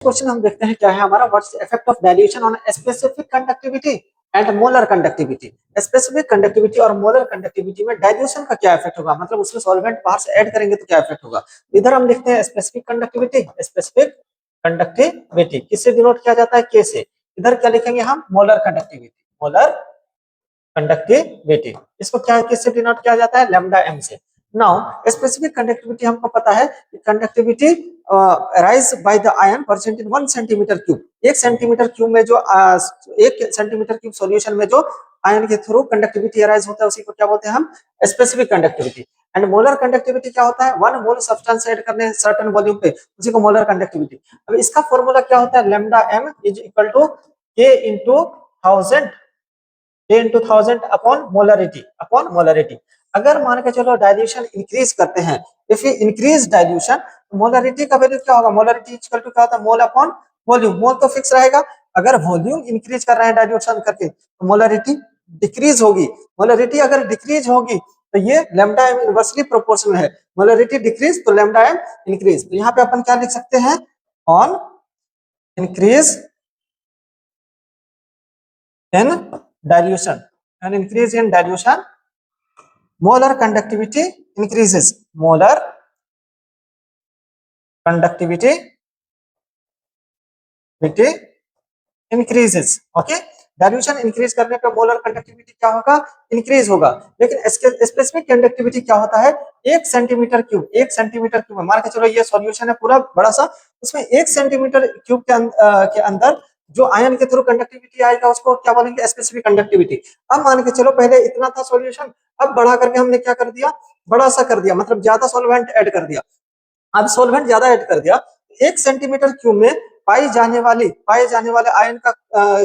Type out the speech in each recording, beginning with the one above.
Question हम देखते हैं क्या है हमारा, what's the effect of dilution on specific conductivity and molar conductivity. Specific conductivity और मोलर कंडक्टिविटी में डाइल्यूशन का क्या इफेक्ट होगा, मतलब उसमें सॉल्वेंट बाहर से ऐड करेंगे तो क्या इफेक्ट होगा। इधर हम देखते हैं स्पेसिफिक कंडक्टिविटी, स्पेसिफिक कंडक्टिविटी किससे डिनोट किया जाता है, के से। इधर क्या लिखेंगे हम, मोलर कंडक्टिविटी, मोलर कंडक्टिविटी इसको क्या किससे डिनोट किया जाता है, लैम्डा एम से। नाउ स्पेसिफिक कंडक्टिविटी हमको पता है कि conductivity rise by the ion percent in 1 centimetre cube. 1 centimetre cube में जो 1 सेंटीमीटर क्यूब सॉल्यूशन में जो आयन के थ्रू कंडक्टिविटी राइज होता है उसी को क्या बोलते हैं हम, specific conductivity. And molar conductivity क्या होता है, 1 मोल सब्सटेंस ऐड करने सर्टेन वॉल्यूम पे, उसी को मोलर कंडक्टिविटी। अब इसका फॉर्मूला क्या होता है, lambda M is equal to K into 1000 upon molarity. अगर मान के चलो डाइल्यूशन इंक्रीज करते हैं, if you increase dilution, molarity का वैल्यू क्या होगा, मोलरिटी इक्वल टू क्या होता है, मोल अपॉन वॉल्यूम। मोल तो फिक्स रहेगा, अगर वॉल्यूम इंक्रीज कर रहे हैं डाइल्यूशन करके तो मोलरिटी डिक्रीज होगी। मोलरिटी अगर डिक्रीज होगी तो ये लैम्डा एम इनवर्सली प्रोपोर्शनल है, मोलरिटी डिक्रीज तो लैम्डा एम इंक्रीज। तो यहाँ पे अपन क्या लिख सकते हैं, on increase in dilution, an increase in dilution molar conductivity increases, molar conductivity increases। Okay, dilution increase करने पे मोलर कंडक्टिविटी क्या होगा, इंक्रीज होगा। लेकिन स्पेसिफिक कंडक्टिविटी क्या होता है, 1 सेंटीमीटर क्यूब, 1 सेंटीमीटर क्यूब मान के चलो ये सॉल्यूशन है पूरा बड़ा सा, उसमें 1 सेंटीमीटर क्यूब के अंदर जो आयन के थ्रू कंडक्टिविटी आएगा उसको क्या बोलेंगे, स्पेसिफिक कंडक्टिविटी। अब मान के चलो पहले इतना था सॉल्यूशन, अब बढ़ा करके हमने क्या कर दिया, बड़ा सा कर दिया, मतलब ज्यादा सॉल्वेंट ऐड कर दिया। अब सॉल्वेंट ज्यादा ऐड कर दिया, 1 सेंटीमीटर क्यूब में पाए जाने वाले आयन का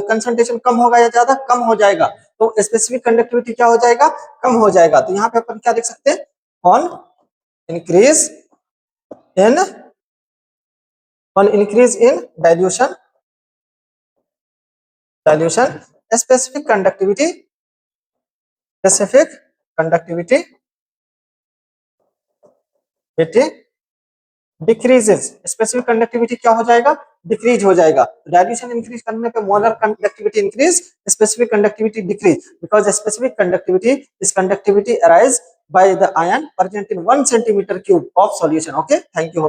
कंसंट्रेशन कम होगा या ज्यादा, कम हो जाएगा, तो स्पेसिफिक कंडक्टिविटी क्या हो जाएगा, कम हो जाएगा। तो यहाँ पे अपन क्या लिख सकते हैं, on increase in dilution specific conductivity decreases, specific conductivity क्या हो जाएगा, डिक्रीज हो जाएगा। डाइल्यूशन इंक्रीज करने पे molar conductivity increase, specific conductivity decrease, because specific conductivity is conductivity arise by the ion present in 1 centimetre cube of solution. Okay, thank you.